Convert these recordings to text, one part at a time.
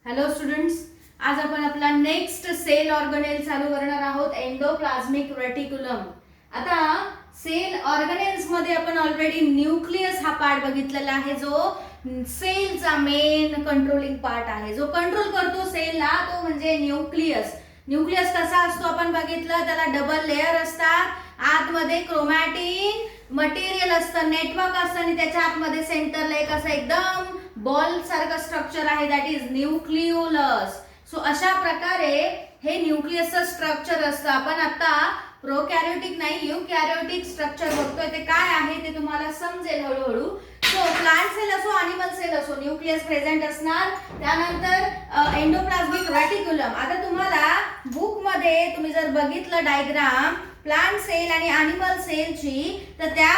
Hello students, आज आपण आपला नेक्स्ट सेल ऑर्गनेल चालू करणार आहोत, एंडोप्लाझ्मिक रेटिक्युलम. आता सेल ऑर्गनेल्स मध्ये आपण ऑलरेडी न्यूक्लियस हा पार्ट बघितलेला आहे, जो सेलचा मेन कंट्रोलिंग पार्ट आहे. जो कंट्रोल करतो सेलला तो म्हणजे न्यूक्लियस. न्यूक्लियस कसा असतो आपण बघितलं, त्याला डबल लेअर असतात, आतमध्ये क्रोमॅटिन मटेरियल असतं, नेटवर्क असतं आणि त्याच्या आतमध्ये सेंटरला एक असं एकदम बॉल सारखं स्ट्रक्चर आहे, दॅट इज न्यूक्लिओलस. सो अशा प्रकारे हे न्यूक्लियसचं स्ट्रक्चर असतं. आपण आता प्रोकॅरियोटिक नाही युकॅरियोटिक स्ट्रक्चर बघतोय, ते काय आहे ते तुम्हाला समजेल हळूहळू. सो प्लांट सेल असो अॅनिमल सेल असो, न्यूक्लियस प्रेझेंट असणार. त्यानंतर एंडोप्लाझ्मिक रेटिक्युलम. आता तुम्हाला बुक मध्ये तुम्ही जर बघितलं डायग्राम प्लांट सेल आणि अॅनिमल सेलची, तर त्या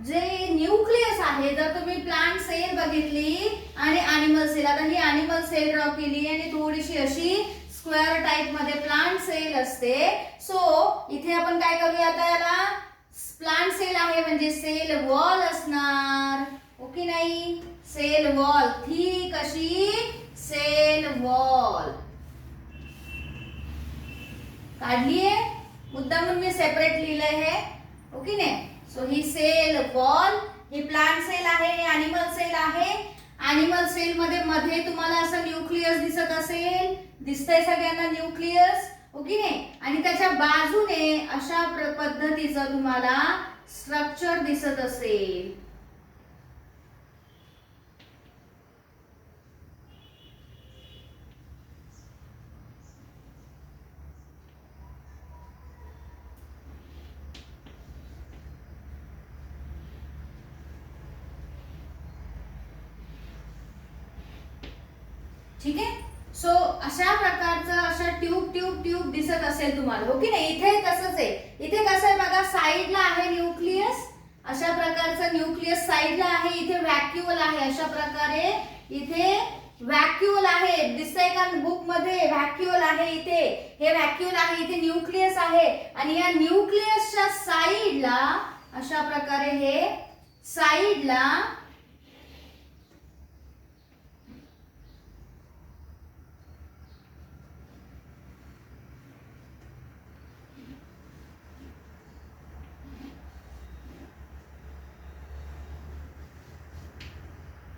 जे न्यूक्लियस आहे, जर तुम्ही प्लांट सेल बघितली आणि अॅनिमल सेल, आता ही अॅनिमल सेल ड्रॉ केली आणि थोडीशी अशी स्क्वेअर टाइप मध्ये प्लांट सेल असते. सो इथे आपण काय करूया, आता याला प्लांट सेल आहे म्हणजे सेल वॉल असणार, ओके नाही, सेल वॉल, थिक अशी सेल वॉल काढलीये, मुद्दामून मी सेपरेट लिहिलंय हे, ओके नाही. सो ही सेल वॉल, ही प्लांट सेल आहे, ही अॅनिमल सेल आहे. अॅनिमल सेल मध्ये तुम्हाला असं न्यूक्लियस दिसत असेल, दिसतंय सगळ्यांना न्यूक्लियस, ओके नाही. आणि त्याच्या बाजूने अशा पद्धतीचं तुम्हाला स्ट्रक्चर दिसत असेल. ठीक आहे. सो अशा प्रकारचं अशा ट्यूब दिसत असेल तुम्हाला, ओके नाही. इथे तसंच आहे, इथे कसं आहे बघा, साइडला आहे न्यूक्लियस, अशा प्रकारचं न्यूक्लियस साइडला आहे, इथे व्हॅक्युअल आहे, अशा प्रकारे इथे व्हॅक्युअल आहे, दिसतंय का बुक मध्ये, व्हॅक्युअल आहे इथे, हे व्हॅक्युअल आहे, इथे न्यूक्लियस आहे. आणि या न्यूक्लियसच्या साइडला अशा प्रकारे हे साइडला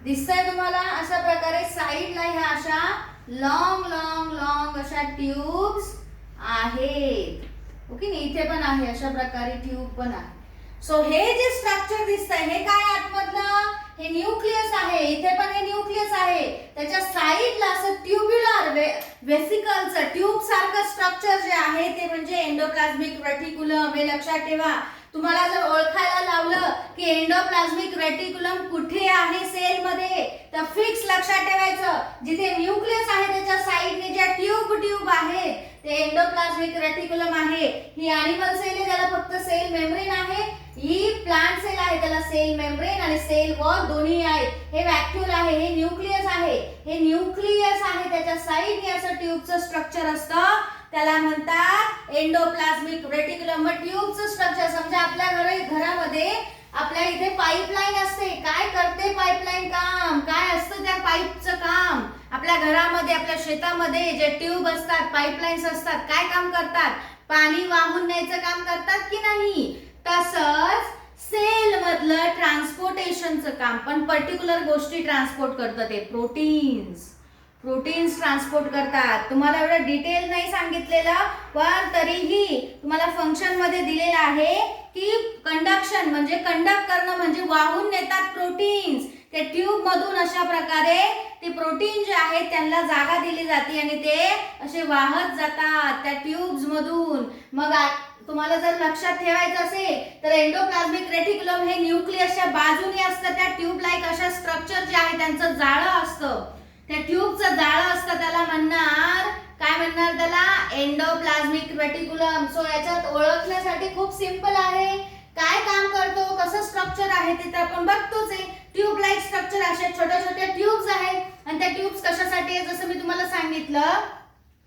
दिसतंय तुम्हाला, अशा प्रकारे साइडला ह्या अशा लॉंग लॉंग लॉंग अशा ट्यूब्स आहेत, ओके नाही. इथे पण आहे अशा प्रकारे ट्यूब पण आहे. सो हे जे स्ट्रक्चर दिसतंय हे काय आतमधलं, हे न्यूक्लियस आहे, इथे पण हे न्यूक्लियस आहे, त्याच्या साइडला असं ट्यूब्युलर वेसिकलचं ट्यूब सारखं स्ट्रक्चर जे आहे ते म्हणजे एंडोप्लाझ्मिक रेटिक्युलम. हे लक्षात ठेवा. तुम्हाला जर ओळखायला लावलं की एंडोप्लाझ्मिक रेटिक्युलम कुठे आहे सेल मध्ये, तर फिक्स लक्षात ठेवायचं, जिथे न्यूक्लियस आहे त्याच्या साइडने ज्या ट्यूब आहेत ते एंडोप्लाझ्मिक रेटिक्युलम आहे. ही अॅनिमल सेल आहे, त्याला फक्त सेल मेम्ब्रेन आहे. ही प्लांट सेल आहे, त्याला सेल मेम्ब्रेन आणि सेल वॉल दोन्ही आहेत. हे व्हॅक्युअल आहे, हे न्यूक्लियस आहे, हे न्यूक्लियस आहे, त्याच्या साइडने असं ट्यूबचं स्ट्रक्चर असतं, त्याला म्हणतात एंडोप्लाझ्मिक रेटिक्युलम. मग ट्यूबचं स्ट्रक्चर समजा आपल्या घरामध्ये आपल्या इथे पाईपलाईन असते, काय करते पाईपलाईन काम, काय असतं त्या पाईपचं काम. आपल्या घरामध्ये आपल्या शेतामध्ये जे ट्यूब असतात, पाईपलाईन्स असतात, काय काम करतात, पाणी वाहून न्यायचं काम करतात की नाही. तसंच सेल मधलं ट्रान्सपोर्टेशनचं काम पण पर्टिक्युलर गोष्टी ट्रान्सपोर्ट करतात, ते प्रोटीन्स ट्रान्सपोर्ट करतात. तुम्हाला एवढं डिटेल नाही सांगितलेलं, पण तरीही तुम्हाला फंक्शन मध्ये दिलेलं आहे की कंडक्शन म्हणजे कंडक्ट करणं म्हणजे वाहून नेतात प्रोटीन्स. ते ट्यूब मधून अशा प्रकारे ते प्रोटीन जे आहेत त्यांना जागा दिली जाते आणि ते असे वाहत जातात त्या ट्यूब्स मधून. मग तुम्हाला जर लक्षात ठेवायचं असेल तर एंडोप्लाझ्मिक रेटिक्युलम हे न्यूक्लियसच्या बाजूने असतं, त्या ट्यूब लाईक अशा स्ट्रक्चर जे आहे त्यांचं जाळं असतं, त्या ट्यूबचं जाळं असतं, त्याला म्हणणार काय म्हणणार, त्याला एंडोप्लाझ्मिक रेटिक्युलम. सो याच्यात ओळखण्यासाठी खूप सिंपल आहे, काय काम करतो, कसं स्ट्रक्चर आहे ते तर आपण बघतोच आहे. ट्यूब लाईक स्ट्रक्चर, अशा छोट्या छोट्या ट्यूब्स आहेत आणि त्या ट्यूब्स कशासाठी आहे, जसं मी तुम्हाला सांगितलं,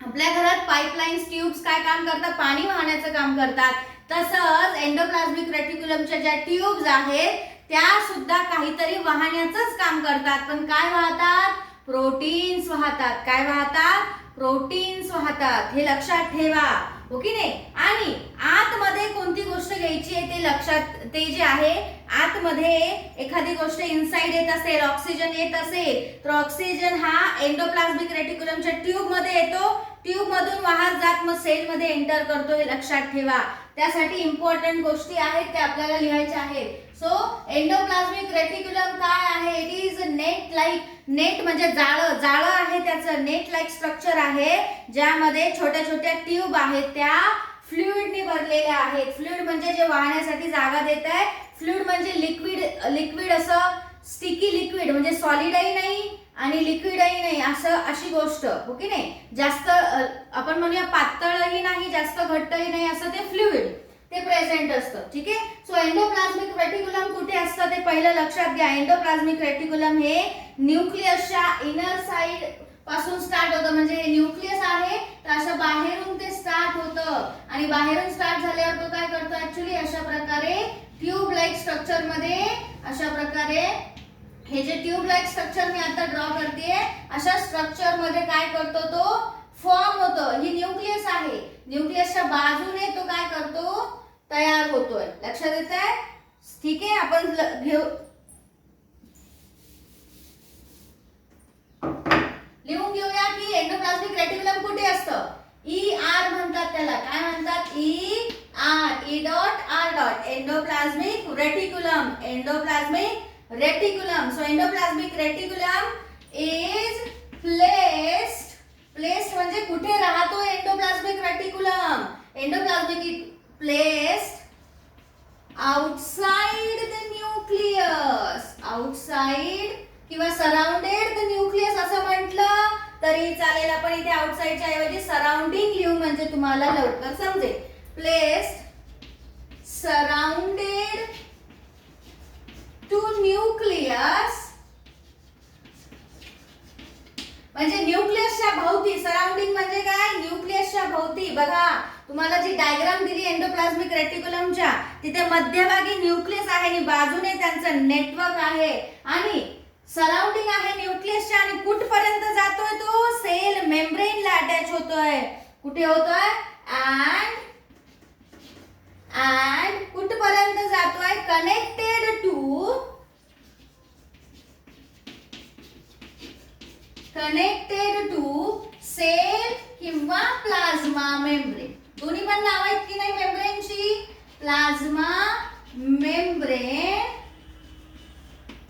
आपल्या घरात पाईपलाईन्स ट्यूब्स काय काम करतात, पाणी वाहण्याचं काम करतात. तसंच एंडोप्लाझ्मिक रेटिक्युलमच्या ज्या ट्यूब्स आहेत त्या सुद्धा काहीतरी वाहण्याचंच काम करतात. पण काय वाहतात, प्रोटीन्स वाहतात. काय वाहतात? प्रोटीन्स वाहतात. हे लक्षात ठेवा. ओके नाही. आणि आतमध्ये कोणती गोष्ट घ्यायची आहे ते लक्षात, ते जे आहे आतमध्ये एखादी गोष्ट इनसाइड येत असेल, ऑक्सिजन येत असेल, तर ऑक्सिजन हा एंडोप्लाझ्मिक रेटिक्युलमच्या ट्यूब मध्ये येतो. ट्यूब मधून वाहत जात मग सेल मध्ये एंटर करतो. हे लक्षात ठेवा. त्यासाठी इम्पॉर्टंट गोष्टी आहेत त्या आपल्याला लिहायच्या आहेत. सो एंडोप्लाझ्मिक रेटिक्युलम काय आहे? It is net like, net म्हणजे जाळं, जाळं आहे त्याचं. नेट लाईक स्ट्रक्चर आहे ज्यामध्ये छोट्या छोट्या ट्यूब आहेत, त्या फ्लुइडनी भरलेल्या आहेत. फ्लुइड म्हणजे जे वाहण्यासाठी जागा देत आहे. फ्लुइड म्हणजे लिक्विड, लिक्विड असं स्टिकी लिक्विड, म्हणजे सॉलिडही नाही आणि लिक्विडही नाही, असं अशी गोष्ट. ओके नाही. जास्त आपण म्हणूया पातळही नाही, जास्त घट्टही नाही, असं ते फ्लुइड ते प्रेझेंट असतं. ठीक आहे. सो एंडोप्लाझ्मिक रेटिक्युलम कुठे असतं ते पहिलं लक्षात घ्या. एंडोप्लाझ्मिक रेटिक्युलम हे न्यूक्लियसच्या इनर साइड पासून स्टार्ट होतं. म्हणजे हे न्यूक्लियस आहे तर असं बाहेरून ते स्टार्ट होतं आणि बाहेरून स्टार्ट झाल्यावर तो काय करतो? ऍक्च्युली अशा प्रकारे ट्यूब लाईक स्ट्रक्चर मध्ये, अशा प्रकारे हे जे ट्यूब लाईक स्ट्रक्चर मी आता ड्रॉ करतेय, अशा स्ट्रक्चर मध्ये काय करतो? तो फॉर्म होतो. ही न्यूक्लियस आहे. न्यूक्लियसच्या बाजूने तो काय करतो? तयार होतोय. लक्षात येत आहे? ठीक आहे. आपण घेऊ, लिहून घेऊया की एंडोप्लाझ्मिक रेटिक्युलम कुठे असतं. ER म्हणतात त्याला. काय म्हणतात? ER, E dot R dot, endoplasmic reticulum. Endoplasmic reticulum. So endoplasmic reticulum is placed, placed म्हणजे कुठे राहतो endoplasmic reticulum? Endoplasmic placed outside the nucleus. Outside किंवा सराउंडेड द न्यूक्लियस असं म्हटलं तरी चालेल. आपण इथे आउटसाइडच्या ऐवजी सराउंडिंग लिहू म्हणजे तुम्हाला लवकर समजेल. प्लेस्ड सराउंडेड टू न्यूक्लियस म्हणजे न्यूक्लियसच्या भोवती. सराउंडिंग म्हणजे काय? न्यूक्लियसच्या भोवती. बघा तुम्हाला जी डायग्राम दिली एंडोप्लाझ्मिक रेटिक्युलमच्या, तिथे मध्यभागी न्यूक्लियस आहे आणि बाजूने त्यांचं नेटवर्क आहे आणि सराउंडिंग आहे न्यूक्लियसच्या. आणि कुठपर्यंत जातोय तो? सेल मेम्ब्रेनला अटॅच होतोय. कुठे होतोय? and कुठपर्यंत जातोय? कनेक्टेड टू सेल किंवा प्लाझ्मा मेम्ब्रेन. दोन्ही पण नाव आहेत की नाही मेम्ब्रेनची? Plasma membrane,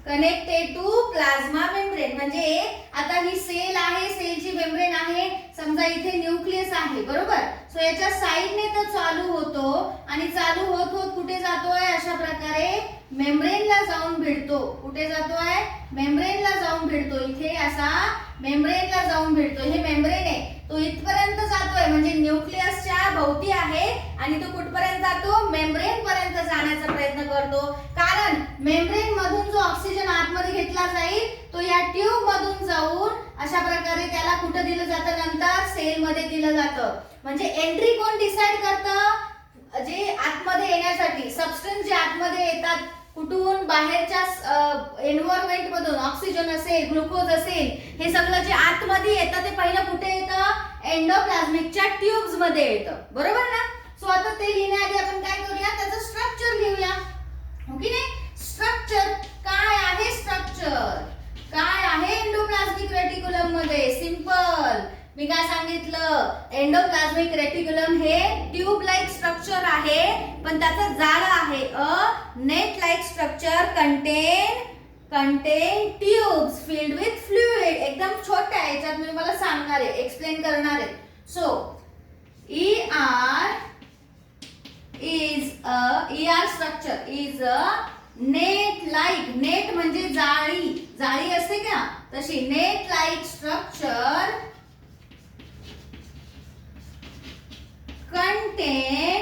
connected to plasma membrane. म्हणजे आता ही सेल आहे, सेलची मेम्ब्रेन आहे. समजा इथे न्यूक्लियस आहे, बरोबर. सो याच्या साइडने तो चालू होतो आणि चालू होत होत कुठे जातोय? अशा प्रकारे मेम्ब्रेनला जाऊन भिडतो. कुठे जातोय? मेम्ब्रेनला जाऊन भिडतो. इथे असा मेम्ब्रेनला जाऊन भिडतो. हे मेम्ब्रेन आहे, तो इथपर्यंत जातोय म्हणजे न्यूक्लियसच्या भोवती आहे आणि तो कुठपर्यंत जातो? मेम्ब्रेन पर्यंत जाण्याचा प्रयत्न करतो. कारण मेम्ब्रेन मधून जो ऑक्सिजन आतमध्ये घेतला जाईल तो या ट्यूब मधून जाऊन अशा प्रकारे त्याला कुठे दिलं जातं? नंतर सेल मध्ये दिलं जातं. म्हणजे एंट्री कोण डिसाइड करतं? जे आतमध्ये येण्यासाठी सबस्टन्स जे आतमध्ये येतात कुठून? बाहेरच्या एन्व्हायरमेंट मधून. ऑक्सिजन असेल, ग्लुकोज असेल, हे सगळं जे आतमध्ये येतं ते पहिलं कुठे येतं? एंडोप्लाझ्मिकच्या ट्यूब्स मध्ये येतं. बरोबर ना. सो आता ते लिहिण्याआधी आपण काय करूया? त्याचं स्ट्रक्चर लिहूया. ओके नाही. स्ट्रक्चर काय आहे? स्ट्रक्चर काय आहे एंडोप्लाझ्मिक रेटिक्युलम मध्ये? सिंपल. मी काय सांगितलं? एंडोप्लाझ्मिक रेटिक्युलम हे ट्यूब लाईक स्ट्रक्चर आहे पण त्याचं जाळं आहे. A net like structure contain tubes filled with fluid. एकदम छोटा आहे. याच्यात मी तुम्हाला सांगणार आहे, एक्सप्लेन करणार आहे. So ER structure is a net like. Net म्हणजे जाळी, जाळी असते का तशी. Net like structure contain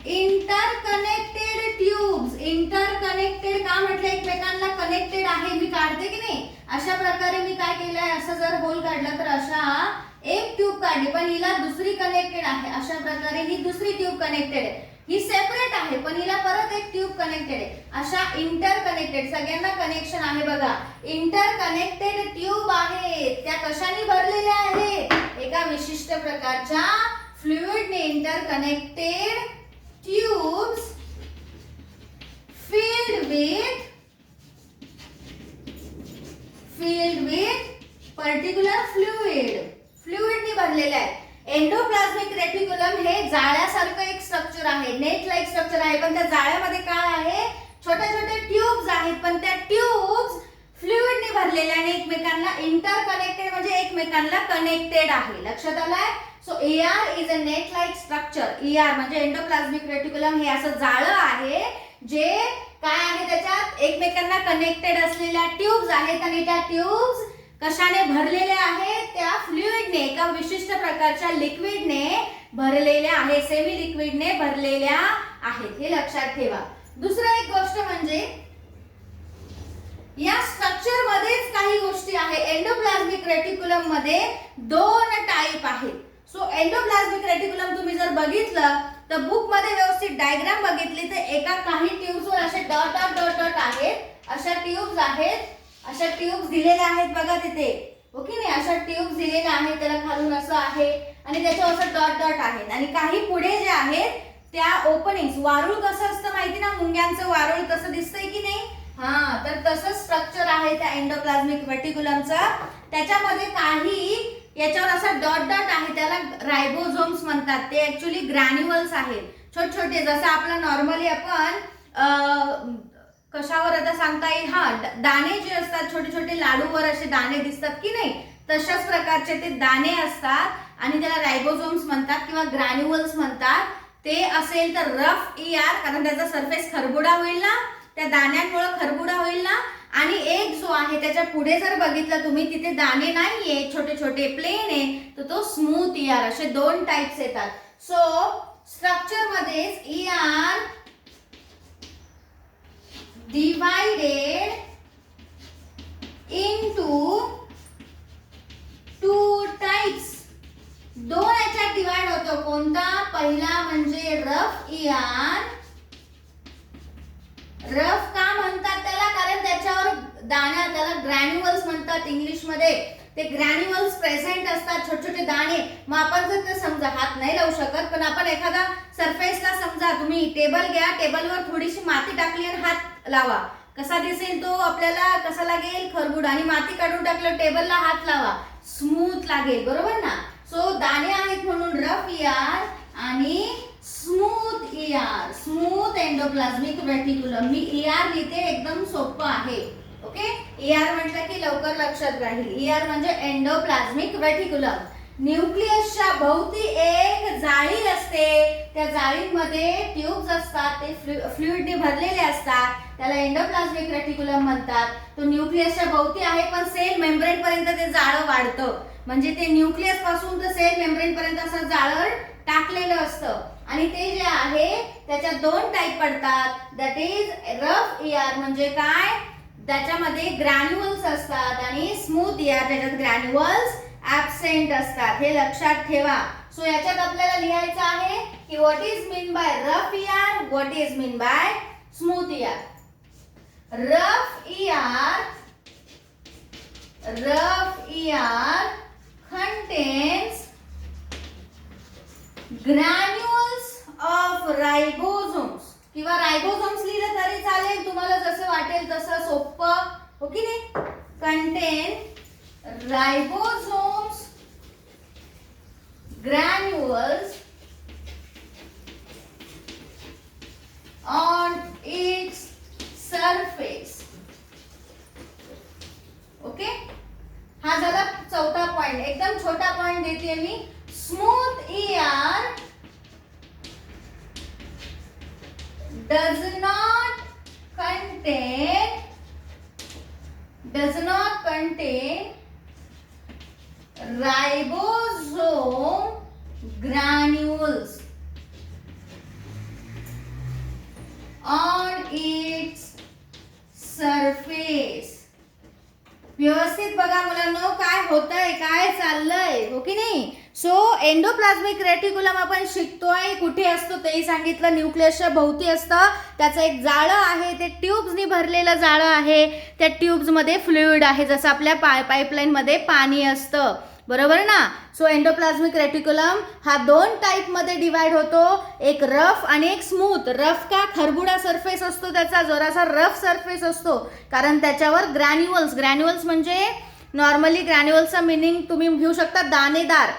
interconnected tubes. Interconnected का म्हटलं? एकमेकांना कनेक्टेड आहे. मी काढते की नाही अशा प्रकारे मी काय केलंय? असं जर होल काढला तर अशा एक ट्यूब काढली पण हिला दुसरी कनेक्टेड आहे. अशा प्रकारे ही दुसरी ट्यूब कनेक्टेड आहे. ही सेपरेट आहे पण हिला परत एक ट्यूब कनेक्टेड आहे. अशा इंटर कनेक्टेड सगळ्यांना कनेक्शन आहे बघा. इंटर कनेक्टेड ट्यूब आहेत. त्या कशाने भरलेल्या आहेत? एका विशिष्ट प्रकारच्या फ्लुइडने. Inter connected tubes filled with particular फ्लुइडने भरलेले आहे. एंडोप्लाझ्मिक रेटिक्युलम हे जाळ्यासारखं एक स्ट्रक्चर आहे, नेट लाईक स्ट्रक्चर आहे. पण त्या जाळ्यामध्ये काय आहे? छोटे छोटे ट्यूब्स आहेत. पण त्या ट्यूब्स फ्लुइडने भरलेल्या आणि एकमेकांना इंटर कनेक्टेड म्हणजे एकमेकांना कनेक्टेड आहे. लक्षात आलंय? So ER is a net like structure. ER म्हणजे एंडोप्लाझ्मिक रेटिक्युलम हे असं जाळं आहे जे काय आहे? त्याच्यात एकमेकांना कनेक्टेड असलेल्या ट्यूब्स आहेत आणि त्या ट्यूब्स कशाने भरलेल्या आहेत? त्या फ्लुइडने, एका विशिष्ट प्रकारच्या लिक्विडने भरलेल्या आहेत, सेमी लिक्विडने भरलेल्या आहेत. हे लक्षात ठेवा. दुसरं एक गोष्ट म्हणजे या स्ट्रक्चर मध्येच काही गोष्टी आहे. एंडोप्लाझ्मिक रेटिक्युलम मध्ये 2 टाइप आहेत. सो एंडोप्लाझ्मिक रेटिक्युलम तुम्ही जर बघितलं तर बुक मध्ये व्यवस्थित डायग्राम बघितली तर एका काही ट्यूब्सवर असे डॉट डॉट डॉट डॉट आहेत. अशा ट्यूब्स आहेत, अशा ट्यूब्स दिलेल्या आहेत बघा तिथे. ओके नाही? अशा ट्यूब्स दिलेल्या आहेत. त्याला खालून असं आहे आणि त्याच्यावर असं डॉट डॉट आहेत. आणि काही पुढे जे आहेत त्या ओपनिंग्स, वारूळ कसं असतं माहिती ना? मुंग्यांचं वारूळ कसं दिसतंय की नाही? हा, तर तसं स्ट्रक्चर आहे त्या एंडोप्लाझ्मिक रेटिक्युलमचं. त्याच्यामध्ये काही याच्यावर असं डॉट डॉट आहे, त्याला रायबोझोम्स म्हणतात. ते ऍक्च्युअली ग्रॅन्युअल्स आहेत, छोटे छोटे. जसं आपलं नॉर्मली आपण कशावर आता सांगता येईल, हा, दाणे जे असतात छोटे छोटे लाडूवर असे दाणे दिसतात की नाही, तशाच प्रकारचे ते दाणे असतात आणि त्याला रायबोझोम्स म्हणतात किंवा ग्रॅन्युअल्स म्हणतात. ते असेल तर रफ ER, कारण त्याचा सरफेस खरबुडा होईल ना, त्या दाण्यांमुळे खरबुडा होईल ना. आणि एक जो आहे त्याच्या पुढे जर बघितलं तुम्ही, तिथे दाणे नाहीये, छोटे छोटे प्लेन आहे, तर तो स्मूथ ER. असे 2 टाइप्स येतात. सो स्ट्रक्चर मध्ये ER divided into 2 types. 2 याच्यात डिवाइड होतो. कोणता? पहिला म्हणजे रफ ER. रफ का म्हणतात त्याला? कारण त्याच्यावर दाण्या, त्याला ग्रॅन्युअल्स म्हणतात इंग्लिश मध्ये. ते ग्रॅन्युअल्स प्रेझेंट असतात, छोटे छोटे दाणे. मग आपण जर ते समजा हात नाही लावू शकत, पण आपण एखादा सरफेसला समजा तुम्ही टेबल घ्या, टेबलवर थोडीशी माती टाकली आणि हात लावा, कसा दिसेल तो? आपल्याला कसा लागेल? खरबुडा. आणि माती काढून टाकलं, टेबलला हात लावा, स्मूथ लागेल, बरोबर ना? सो दाणे आहेत म्हणून रफ ER आणि smooth ER, smooth endoplasmic reticulum. मी ER लिहिते, एकदम सोपं आहे. ओके? ER म्हटलं की लवकर लक्षात राहील. ER म्हणजे एंडोप्लाझ्मिक रेटिक्युलम. न्यूक्लियसच्या भोवती एक जाळी असते. त्या जाळीमध्ये ट्यूब्स असतात, ते फ्लुइडने भरलेले असतात. त्याला एंडोप्लाझ्मिक रेटिक्युलम म्हणतात. तो न्यूक्लियसच्या भोवती आहे, पण सेल मेम्ब्रेन पर्यंत ते जाळं वाढतं. म्हणजे ते न्यूक्लियस पासून तर सेल मेम्ब्रेन पर्यंत असं जाळं टाकलेलं असतं. आणि ते जे आहे त्याच्यात 2 टाइप पडतात. दॅट इज रफ ER म्हणजे काय? त्याच्यामध्ये ग्रॅन्युअल्स असतात आणि स्मूथ ER त्याच्यात ग्रॅन्युअल्स ऍब्सेंट असतात. हे लक्षात ठेवा. सो याच्यात आपल्याला लिहायचं आहे की what is mean by rough ER, what is mean by smooth ER. Rough ER contains granules of ribosomes किंवा रायबोझोम्स लिहिलं तरी चालेल, तुम्हाला जसं वाटेल तसं सोपं. ओके नाही? Contain ribosomes granules on its surface. Okay? हा झाला चौथा पॉइंट. एकदम छोटा पॉइंट देते मी. Smooth ER does not contain ribosome granules on its surface. व्यवस्थित बघा मुलांनो, काय होतंय, काय चाललंय, हो की नाही. सो एंडोप्लाझ्मिक रेटिक्युलम आपण शिकतोय, कुठे असतो तेही सांगितलं. न्यूक्लियसच्या भोवती असतं. त्याचं एक जाळं आहे, ते ट्यूब्सनी भरलेलं जाळं आहे. त्या ट्यूब्समध्ये फ्लुइड आहे, जसं आपल्या पाईपलाईनमध्ये पाणी असतं, बरोबर ना. सो एंडोप्लाझ्मिक रेटिक्युलम हा 2 टाईपमध्ये डिवाइड होतो, एक रफ आणि एक स्मूथ. रफ का, खरबुडा सरफेस असतो त्याचा, जरासा रफ सरफेस असतो, कारण त्याच्यावर ग्रॅन्युअल्स म्हणजे नॉर्मली ग्रॅन्युअल्सचा मिनिंग तुम्ही घेऊ शकता दाणेदार.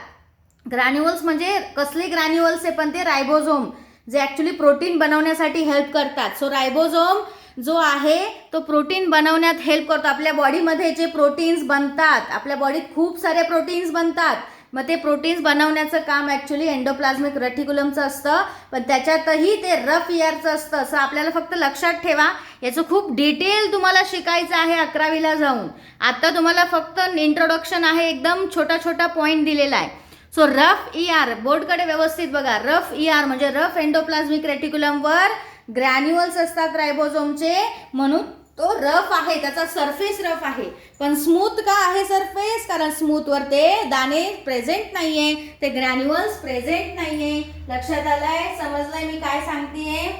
ग्रॅन्युअल्स म्हणजे कसले ग्रॅन्युअल्स आहे, पण ते रायबोझोम, जे ॲक्च्युली प्रोटीन बनवण्यासाठी हेल्प करतात. सो रायबोझोम जो आहे तो प्रोटीन बनवण्यात हेल्प करतो. आपल्या बॉडीमध्ये जे प्रोटीन्स बनतात, आपल्या बॉडीत खूप सारे प्रोटीन्स बनतात, मग ते प्रोटीन्स बनवण्याचं काम ॲक्च्युली एंडोप्लाझ्मिक रेटिक्युलमचं असतं. पण त्याच्यातही ते रफ ईयरचं असतं, असं आपल्याला फक्त लक्षात ठेवा. याचं खूप डिटेल तुम्हाला शिकायचं आहे 11वीला जाऊन. आता तुम्हाला फक्त इंट्रोडक्शन आहे, एकदम छोटा छोटा पॉईंट दिलेला आहे. सो रफ ईआर, बोर्डकडे व्यवस्थित बघा. रफ ईआर म्हणजे रफ एंडोप्लाझ्मिक रेटिक्युलमवर ग्रॅन्युअल्स असतात रायबोझोमचे, म्हणून तो रफ आहे, त्याचा सरफेस रफ आहे. पण स्मूथ का आहे सरफेस, कारण स्मूथवर ते दाणे प्रेझेंट नाहीये, ते ग्रॅन्युअल्स प्रेझेंट नाहीये. लक्षात आलंय, समजलंय मी काय सांगतेय.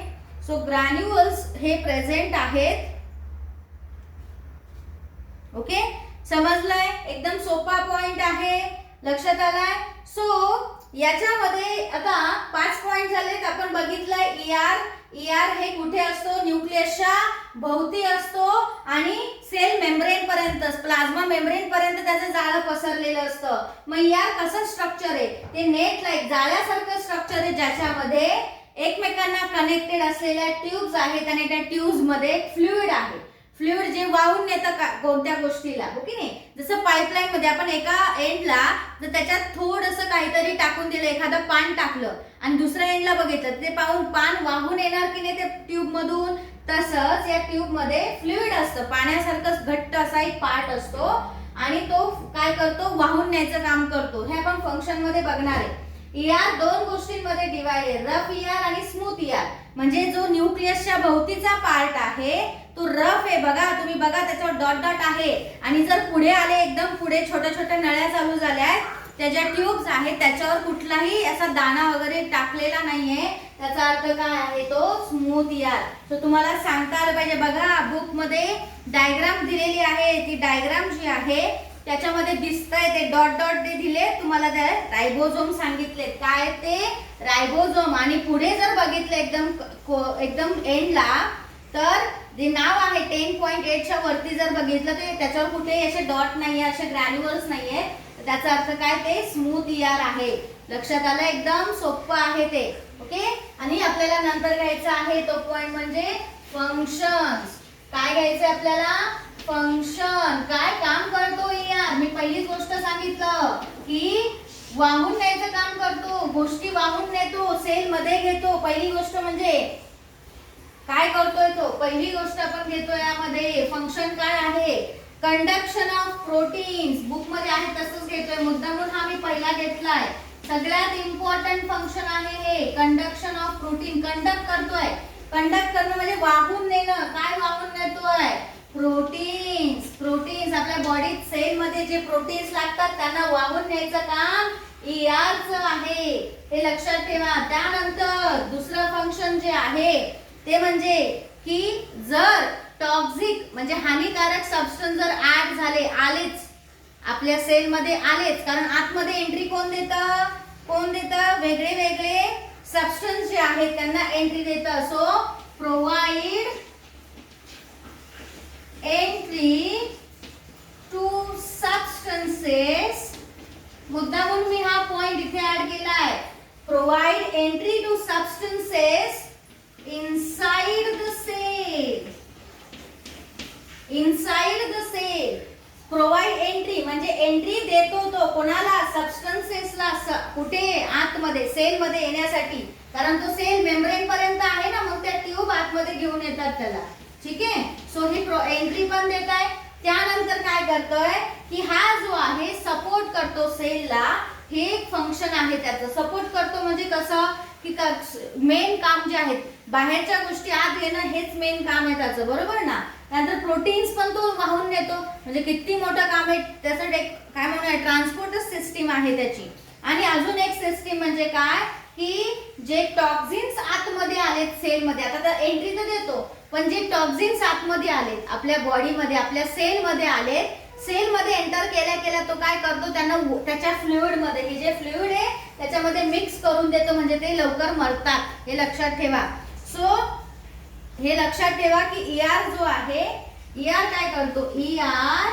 सो ग्रॅन्युअल्स हे प्रेझेंट आहेत. ओके, समजलंय, एकदम सोपा पॉइंट आहे, लक्षात आलाय. सो याच्यामध्ये आता 5 पॉइंट झालेत. आपण बघितलंय ईआर हे कुठे असतो, न्यूक्लियसच्या भोवती असतो आणि सेल मेम्ब्रेन पर्यंत, प्लाझ्मा मेम्ब्रेन पर्यंत त्याचं जाळं पसरलेलं असतं. मग ईआर कसं स्ट्रक्चर आहे, ते नेट लाईक जाळ्यासारखं स्ट्रक्चर आहे, ज्याच्यामध्ये एकमेकांना कनेक्टेड असलेल्या ट्यूब्स आहेत आणि त्या ट्यूब्स मध्ये फ्लुइड आहे. फ्लुइड जे वाहून नेतं कोणत्या गोष्टीला, हो की नाही. जसं पाईपलाईन मध्ये आपण एका एंडला जर त्याच्यात थोडंसं काहीतरी टाकून दिलं, एखादं पान टाकलं आणि दुसऱ्या एंडला बघितलं, ते पान वाहून येणार की नाही ते ट्यूब मधून. तसंच या ट्यूब मध्ये फ्लुइड असतं, पाण्यासारखंच घट्ट असा एक पार्ट असतो आणि तो काय करतो, वाहून न्यायचं काम करतो. हे आपण फंक्शन मध्ये बघणार आहे. ईआर 2 गोष्टींमध्ये डिवाइड आहे, रफ ईआर आणि स्मूथ ईआर. म्हणजे जो न्यूक्लियसच्या भोवतीचा पार्ट आहे तो रफ आहे, बघा तुम्ही बघा त्याच्यावर डॉट डॉट आहे. आणि जर पुढे आले, एकदम पुढे छोट्या छोट्या नळ्या चालू झाल्या, त्याच्या ट्यूब्स आहेत, त्याच्यावर कुठलाही असा दाणा वगैरे टाकलेला नाहीये, त्याचा अर्थ काय आहे, तो स्मूथ ईआर. सो तुम्हाला सांगता आलं पाहिजे. बघा बुक मध्ये डायग्राम दिलेली आहे, ती डायग्राम जी आहे त्याच्यामध्ये दिसतंय ते डॉट डॉट ते दिले तुम्हाला, त्या रायबोझोम सांगितले, काय ते रायबोझोम. आणि पुढे जर बघितलं एकदम एंडला, तर जे नाव आहे 10.8च्या वरती जर बघितलं तर त्याच्यावर कुठेही असे डॉट नाहीये, असे ग्रॅन्युअल्स नाहीये, त्याचा अर्थ काय, ते स्मूथ ईआर आहे. लक्षात आलं, एकदम सोपं आहे ते. ओके, आणि आपल्याला नंतर घ्यायचं आहे तो पॉइंट म्हणजे फंक्शन्स. काय घ्यायचं आपल्याला, फंक्शन. काय काम करतो ईआर, मी पहिलीच गोष्ट सांगितलं की वाहून न्यायचं काम करतो, गोष्टी वाहून नेतो, सेल मध्ये घेतो. पहिली गोष्ट म्हणजे काय करतोय तो, पहिली गोष्ट आपण घेतोय यामध्ये. फंक्शन काय आहे, कंडक्शन ऑफ प्रोटीन्स. बुक मध्ये आहे तसंच घेतोय, मुद्दामून हा मी पहिला घेतलाय. सगळ्यात इम्पॉर्टंट फंक्शन आहे हे, कंडक्शन ऑफ प्रोटीन. कंडक्ट करतोय, कंडक्ट करणं म्हणजे वाहून नेणं. काय वाहून नेतोय, प्रोटीन्स. प्रोटीन्स आपल्या बॉडीत सेल मध्ये जे प्रोटीन्स लागतात त्यांना वाहून न्यायचं काम ईआरचं आहे, हे लक्षात ठेवा. त्यानंतर दुसरं फंक्शन जे आहे ते म्हणजे की जर टॉक्सिक म्हणजे हानिकारक सबस्टन्स जर ऍड झाले, आलेच आपल्या सेल मध्ये आलेच, कारण आतमध्ये एंट्री कोण देतं, वेगळे वेगळे सबस्टन्स जे आहेत त्यांना एंट्री देतं. So provide entry to substances. मुद्दामून मी हा पॉइंट इथे ऍड केलाय, provide entry to substances inside the cell. inside the cell. Provide entry म्हणजे एंट्री देतो तो कोणाला, सबस्टन्सेसला. कुठे, आतमध्ये सेल मध्ये येण्यासाठी, कारण तो सेल मेम्ब्रेन पर्यंत आहे ना, मग त्या ट्यूब आतमध्ये घेऊन येतात त्याला. ठीक आहे, सो ही एंट्री पण देत आहे. त्यानंतर काय करतोय की हा जो आहे सपोर्ट करतो सेलला. हे एक फंक्शन आहे त्याचं, सपोर्ट करतो म्हणजे कसं की मेन काम जे आहे बाहेरच्या गोष्टी आत घेणं, हेच मेन काम आहे त्याचं, बरोबर ना. त्यानंतर प्रोटीन्स पण तो वाहून नेतो, म्हणजे किती मोठं काम आहे त्याचं, काय म्हणूया ट्रान्सपोर्ट सिस्टीम आहे त्याची. आणि अजून एक सिस्टीम म्हणजे काय की जे टॉक्झिन्स आतमध्ये आलेत सेलमध्ये, आता तर एंट्री तर देतो, पण जे टॉक्झिन्स आतमध्ये आलेत आपल्या बॉडीमध्ये, आपल्या सेलमध्ये आलेत, सेलमध्ये एंटर केल्या केल्या तो काय करतो, त्यांना त्याच्या फ्लुइडमध्ये, हे जे फ्लुइड आहे त्याच्यामध्ये मिक्स करून देतो, म्हणजे ते लवकर मरतात. हे लक्षात ठेवा. सो हे लक्षात ठेवा की ईआर जो आहे, ईआर काय करतो, ER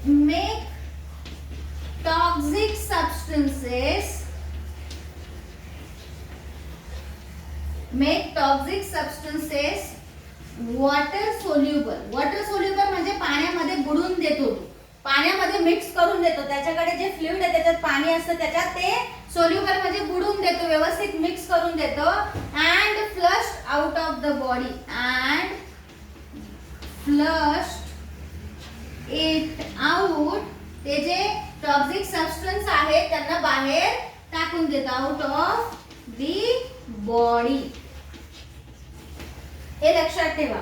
make toxic substances water soluble. Water soluble म्हणजे पाण्यामध्ये बुडून देतो, पाण्यामध्ये मिक्स करून देतो, त्याच्याकडे जे फ्लुइड आहे त्याच्यात पाणी असतं, त्याच्यात ते सोल्युबल म्हणजे बुडून देतो, व्यवस्थित मिक्स करून देतो. And flushed out of the body, and flushed it out. ते जे टॉक्सिक सबस्टन्स आहे त्यांना बाहेर टाकून देतो, आउट ऑफ दी बॉडी. हे लक्षात ठेवा.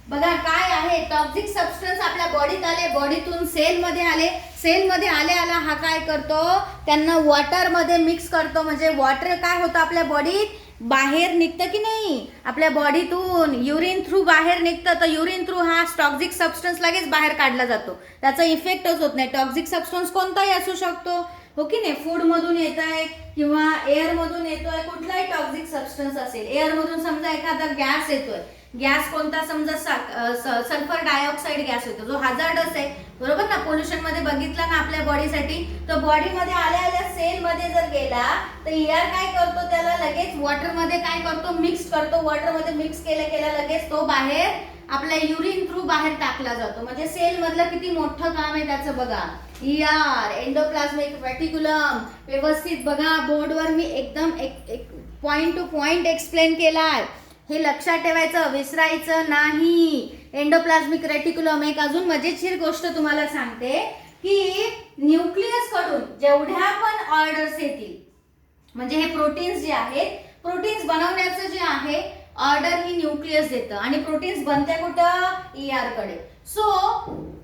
बघा काय आहे, टॉक्सिक सबस्टन्स आपल्या बॉडीत आले, बॉडीतून सेलमध्ये आले, सेलमध्ये आले हा काय करतो, त्यांना वॉटरमध्ये मिक्स करतो, म्हणजे वॉटर काय होतं आपल्या बॉडीत बाहेर निघतं की नाही, आपल्या बॉडीतून युरिन थ्रू बाहेर निघतं, तर युरिन थ्रू हा टॉक्सिक सबस्टन्स लगेच बाहेर काढला जातो, त्याचा इफेक्टच होत नाही. टॉक्सिक सबस्टन्स कोणताही असू शकतो, हो की नाही, फूड मधून येत आहे किंवा एअर मधून येतोय, कुठलाही टॉक्सिक सबस्टन्स असेल. एअर मधून समजा एखादा गॅस येतोय, गॅस कोणता, समजा सल्फर डायऑक्साईड गॅस येतो, जो हजार्डस आहे, बरोबर ना, पोल्युशन मध्ये बघितला ना आपल्या बॉडीसाठी. तर बॉडीमध्ये आल्या आल्या सेल मध्ये जर गेला तर ईआर काय करतो, त्याला लगेच वॉटर मध्ये काय करतो, मिक्स करतो, वॉटर मध्ये मिक्स केल्या केल्या लगेच तो बाहेर आपल्या युरिन थ्रू बाहेर टाकला जातो. म्हणजे सेल मधलं किती मोठं काम आहे त्याचं बघा. ईआर एंडोप्लाझ्मिक रेटिक्युलम, व्यवस्थित बघा बोर्डवर मी एकदम एक पॉइंट टू पॉइंट एक्सप्लेन केलाय, हे लक्षात ठेवायचं, विसरायचं नाही. Endoplasmic reticulum. एक अजून मजेशीर गोष्ट तुम्हाला सांगते की न्यूक्लियस कडून जेवढ्या पण ऑर्डर्स येतील, म्हणजे हे प्रोटीन्स जे आहेत, प्रोटीन्स बनवण्याचं जे आहे ऑर्डर ही न्यूक्लियस देतं, आणि प्रोटीन्स बनते कुठं, ईआर कडे. सो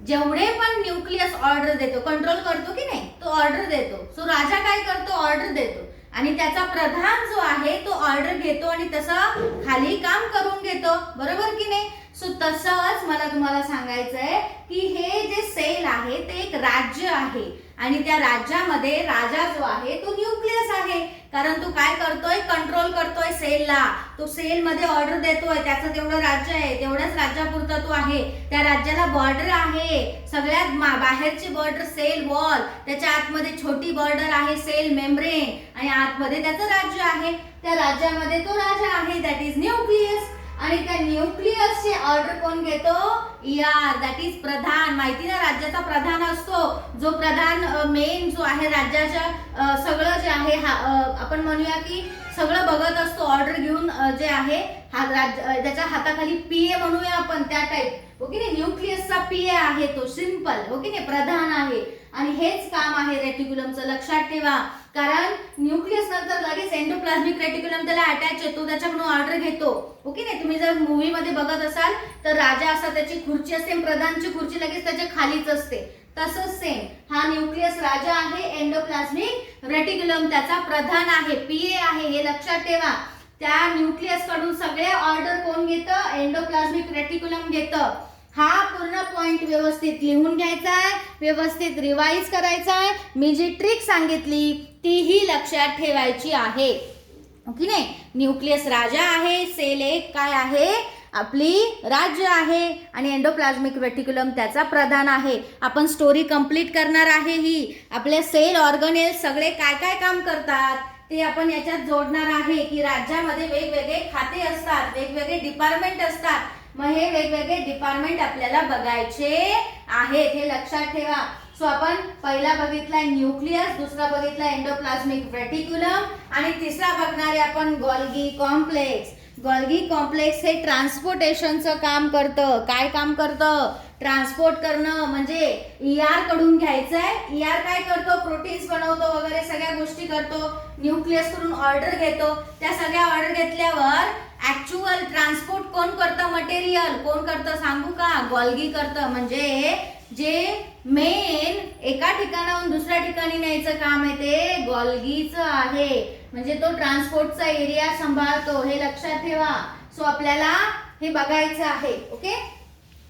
जेवढे पण न्यूक्लियस ऑर्डर देतो, कंट्रोल करतो की नाही, तो ऑर्डर देतो. सो राजा काय करतो, ऑर्डर देतो, आणि त्याचा प्रधान जो आहे तो ऑर्डर घेतो आणि तसं खाली काम करून घेतो, बरोबर की नाही. सो तसंच मला तुम्हाला सांगायचंय की हे जे सेल आहे ते एक राज्य आहे, आणि त्या राज्यामध्ये राजा जो आहे तो न्यूक्लियस आहे, कारण तो काय करतोय, कंट्रोल करतोय सेलला. तो सेल मध्ये ऑर्डर देतोय, त्याचं तेवढं राज्य आहे, तेवढ्याच राज्यापुरता तो आहे. त्या राज्याला बॉर्डर आहे, सगळ्यात बाहेरची बॉर्डर सेल वॉल, त्याच्या आतमध्ये छोटी बॉर्डर आहे सेल मेम्ब्रेन, आणि आतमध्ये त्याचं राज्य आहे. त्या राज्यामध्ये तो राजा आहे, दॅट इज न्यूक्लियस. आणि त्या न्यूक्लियसचे ऑर्डर कोण घेतो, ईआर, दॅट इज प्रधान. माहिती ना, राज्याचा प्रधान असतो, जो प्रधान मेन जो आहे राज्याच्या सगळं जे आहे आपण म्हणूया की सगळं बघत असतो, ऑर्डर घेऊन जे आहे त्याच्या हाताखाली पीए म्हणूया आपण, त्या टाइप, ओके नाही. न्यूक्लियसचा पीए आहे तो, सिंपल, ओके नाही, प्रधान आहे. आणि हेच काम आहे रेटिक्युलमचं, लक्षात ठेवा. कारण न्यूक्लियस नंतर लगेच एंडोप्लाझ्मिक रेटिक्युलम त्याला अटॅच येतो, त्याच्याकडून ऑर्डर घेतो, ओके नाही. तुम्ही जर मूवी मध्ये बघत असाल तर राजा असा त्याची खुर्ची असते, प्रधानची खुर्ची लगेच त्याच्या खालीच असते, तसंच सेम हा न्यूक्लियस राजा आहे, एंडोप्लाझ्मिक रेटिक्युलम त्याचा प्रधान आहे, पीए आहे, हे लक्षात ठेवा. त्या न्यूक्लियस कडून सगळे ऑर्डर कोण घेतं, एंडोप्लाझ्मिक रेटिक्युलम घेतं. हा पूर्ण पॉइंट व्यवस्थित लिहून घ्यायचा आहे, व्यवस्थित रिवाइज करायचा आहे. मी जी ट्रिक सांगितली तीही लक्षात ठेवायची आहे, ओके नाही. न्यूक्लियस राजा आहे, सेल एक काय आहे, आपली राज्य आहे, आणि एंडोप्लाझ्मिक रेटिक्युलम त्याचा प्रधान आहे. आपण स्टोरी कंप्लीट करणार आहे ही. आपले सेल ऑर्गनेल सगळे काय काय काम करतात ते आपण याच्यात जोडणार आहे की राज्यामध्ये वेगवेगळे खाते असतात, वेगवेगळे डिपार्टमेंट असतात. मग हे वेगवेगळे डिपार्टमेंट आपल्याला बघायचे आहेत, हे लक्षात ठेवा. सो आपण पहिला बघितला न्यूक्लियस, दुसरा बघितला एंडोप्लाझ्मिक रेटिक्युलम, आणि तिसरा बघणारे आपण गोल्गी कॉम्प्लेक्स. गॉल्गी कॉम्प्लेक्स हे ट्रान्सपोर्टेशनचं काम करतं. काय काम करतं? ट्रान्सपोर्ट करणं. म्हणजे ER कडून घ्यायचंय. ER काय करतो? प्रोटीन्स बनवतो वगैरे सगळ्या गोष्टी करतो. न्यूक्लियस कडून ऑर्डर घेतो. त्या सगळ्या ऑर्डर घेतल्यावर ऍक्च्युअल ट्रान्सपोर्ट कोण करतं? मटेरियल कोण करतं सांगू का? गॉल्गी करतं. म्हणजे जे मेन एका ठिकाणाहून दुसऱ्या ठिकाणी न्यायचं काम आहे ते गॉल्गीचं आहे. म्हणजे तो ट्रान्सपोर्टचा एरिया सांभाळतो. हे लक्षात ठेवा. सो आपल्याला हे बघायचं आहे. ओके.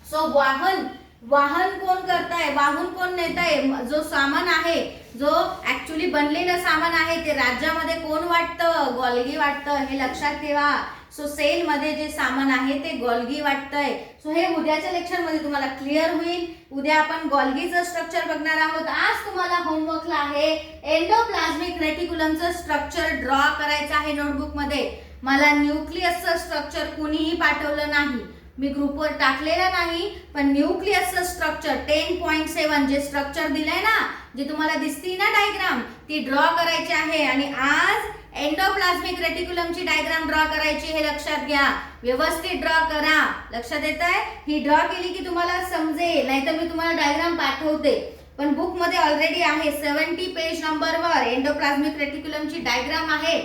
सो वाहन कोण करताय? वाहून कोण नेताय? जो सामान आहे, जो ऍक्च्युअली बनलेलं सामान आहे ते राज्यामध्ये कोण वाटतं? गॉल्गी वाटतं. हे लक्षात ठेवा. सो सेल मध्ये जे सामान आहे ते गॉल्गी वाटतंय. सो हे उद्याच्या लेक्चर मध्ये तुम्हाला क्लिअर होईल. उद्या आपण गॉल्गीचं स्ट्रक्चर बघणार आहोत. आज तुम्हाला होमवर्कला आहे एंडोप्लाझ्मिक रेटिक्युलमचं स्ट्रक्चर ड्रॉ करायचं आहे नोटबुक मध्ये. मला न्यूक्लियसचं स्ट्रक्चर कुणीही पाठवलं नाही, मी ग्रुपवर टाकलेला नाही, पण न्यूक्लियसचं स्ट्रक्चर 10.7 जे स्ट्रक्चर दिलंय ना, जे तुम्हाला दिसती ना डायग्राम, ती ड्रॉ करायची आहे. आणि आज एंडोप्लाझ्मिक रेटिक्युलमची डायग्राम ड्रॉ करायची. हे लक्षात घ्या. व्यवस्थित ड्रॉ करा. लक्षात येत आहे? ही ड्रॉ केली की तुम्हाला समजेल. नाहीतर मी तुम्हाला डायग्राम पाठवते, पण बुक मध्ये ऑलरेडी आहे. 70 पेज नंबरवर एंडोप्लाझ्मिक रेटिक्युलमची डायग्राम आहे.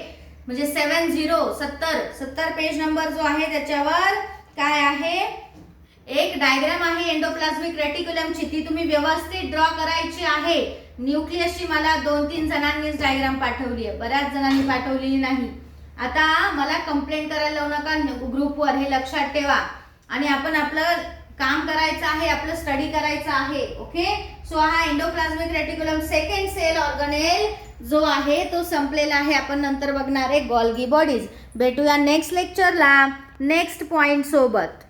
म्हणजे 70 पेज नंबर जो आहे त्याच्यावर काय आहे? एक डायग्राम आहे एंडोप्लाझ्मिक रेटिक्युलमची. ती तुम्ही व्यवस्थित ड्रॉ करायची आहे. न्यूक्लियसची मला 2-3 जणांनीच डायग्राम पाठवली आहे, बऱ्याच जणांनी पाठवलेली नाही. आता मला कंप्लेंट करायला लावू नका ग्रुपवर. हे लक्षात ठेवा. आणि आपण आपलं काम करायचं आहे, आपलं स्टडी करायचं आहे. ओके. सो हा endoplasmic reticulum second sale organelle जो आहे तो संपलेला आहे. आपण नंतर बघणार आहे गॉल्गी बॉडीज. भेटूया नेक्स्ट लेक्चरला नेक्स्ट पॉइंट सोबत.